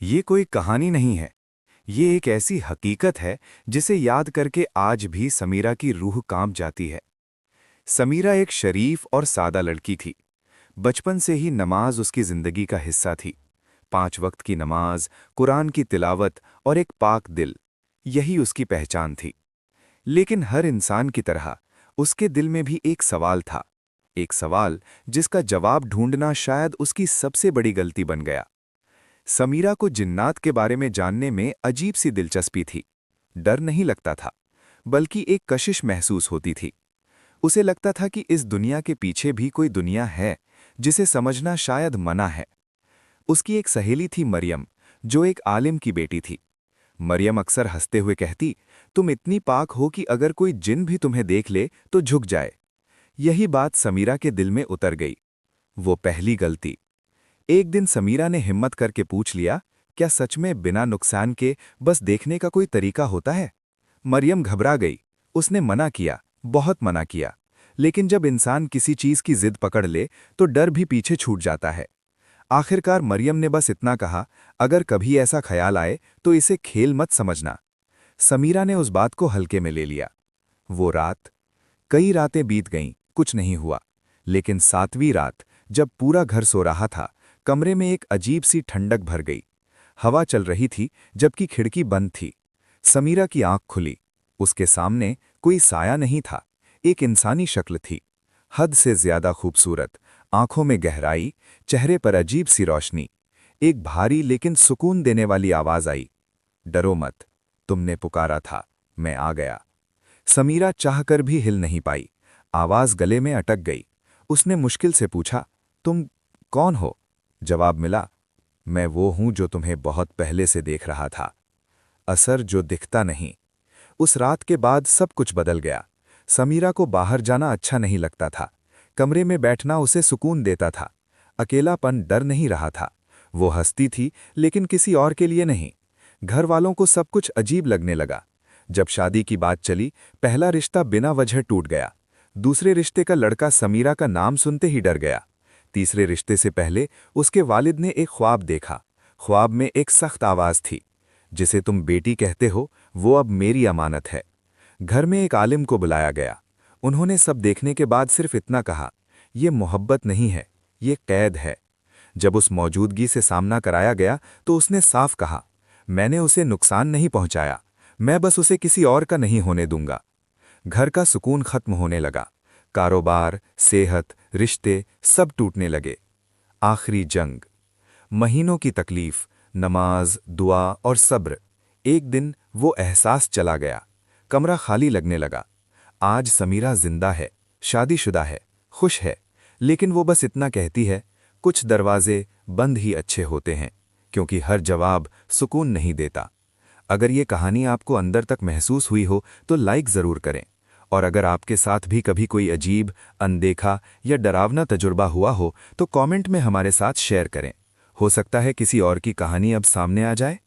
ये कोई कहानी नहीं है। ये एक ऐसी हकीकत है जिसे याद करके आज भी समीरा की रूह कांप जाती है। समीरा एक शरीफ और सादा लड़की थी। बचपन से ही नमाज उसकी जिंदगी का हिस्सा थी। 5 वक्त की नमाज, कुरान की तिलावत और एक पाक दिल, यही उसकी पहचान थी। लेकिन हर इंसान की तरह उसके दिल में भी एक सवाल था। एक सवाल जिसका जवाब ढूंढना शायद उसकी सबसे बड़ी गलती बन गया। समीरा को जिन्नात के बारे में जानने में अजीब सी दिलचस्पी थी। डर नहीं लगता था, बल्कि एक कशिश महसूस होती थी। उसे लगता था कि इस दुनिया के पीछे भी कोई दुनिया है जिसे समझना शायद मना है। उसकी एक सहेली थी मरियम, जो एक आलिम की बेटी थी। मरियम अक्सर हंसते हुए कहती, तुम इतनी पाक हो कि अगर कोई जिन भी तुम्हें देख ले तो झुक जाए। यही बात समीरा के दिल में उतर गई। वो पहली गलती। एक दिन समीरा ने हिम्मत करके पूछ लिया, क्या सच में बिना नुकसान के बस देखने का कोई तरीका होता है? मरियम घबरा गई। उसने मना किया, बहुत मना किया। लेकिन जब इंसान किसी चीज की जिद पकड़ ले तो डर भी पीछे छूट जाता है। आखिरकार मरियम ने बस इतना कहा, अगर कभी ऐसा ख्याल आए तो इसे खेल मत समझना। समीरा ने उस बात को हल्के में ले लिया। वो रात, कई रातें बीत गईं, कुछ नहीं हुआ। लेकिन 7वीं रात, जब पूरा घर सो रहा था, कमरे में एक अजीब सी ठंडक भर गई। हवा चल रही थी जबकि खिड़की बंद थी। समीरा की आंख खुली। उसके सामने कोई साया नहीं था, एक इंसानी शक्ल थी। हद से ज्यादा खूबसूरत, आंखों में गहराई, चेहरे पर अजीब सी रोशनी। एक भारी लेकिन सुकून देने वाली आवाज आई, डरो मत, तुमने पुकारा था, मैं आ गया। समीरा चाहकर भी हिल नहीं पाई। आवाज गले में अटक गई। उसने मुश्किल से पूछा, तुम कौन हो? जवाब मिला, मैं वो हूं जो तुम्हें बहुत पहले से देख रहा था। असर जो दिखता नहीं। उस रात के बाद सब कुछ बदल गया। समीरा को बाहर जाना अच्छा नहीं लगता था। कमरे में बैठना उसे सुकून देता था। अकेलापन डर नहीं रहा था। वो हंसती थी, लेकिन किसी और के लिए नहीं। घर वालों को सब कुछ अजीब लगने लगा। जब शादी की बात चली, पहला रिश्ता बिना वजह टूट गया। दूसरे रिश्ते का लड़का समीरा का नाम सुनते ही डर गया। तीसरे रिश्ते से पहले उसके वालिद ने एक ख्वाब देखा। ख्वाब में एक सख्त आवाज थी, जिसे तुम बेटी कहते हो वो अब मेरी अमानत है। घर में एक आलिम को बुलाया गया। उन्होंने सब देखने के बाद सिर्फ इतना कहा, ये मोहब्बत नहीं है, ये कैद है। जब उस मौजूदगी से सामना कराया गया तो उसने साफ कहा, मैंने उसे नुकसान नहीं पहुंचाया, मैं बस उसे किसी और का नहीं होने दूंगा। घर का सुकून खत्म होने लगा। कारोबार, सेहत, रिश्ते सब टूटने लगे। आखिरी जंग, महीनों की तकलीफ, नमाज, दुआ और सब्र। एक दिन वो एहसास चला गया। कमरा खाली लगने लगा। आज समीरा जिंदा है, शादीशुदा है, खुश है। लेकिन वो बस इतना कहती है, कुछ दरवाजे बंद ही अच्छे होते हैं, क्योंकि हर जवाब सुकून नहीं देता। अगर ये कहानी आपको अंदर तक महसूस हुई हो तो लाइक ज़रूर करें। और अगर आपके साथ भी कभी कोई अजीब, अनदेखा या डरावना तजुर्बा हुआ हो तो कमेंट में हमारे साथ शेयर करें। हो सकता है किसी और की कहानी अब सामने आ जाए।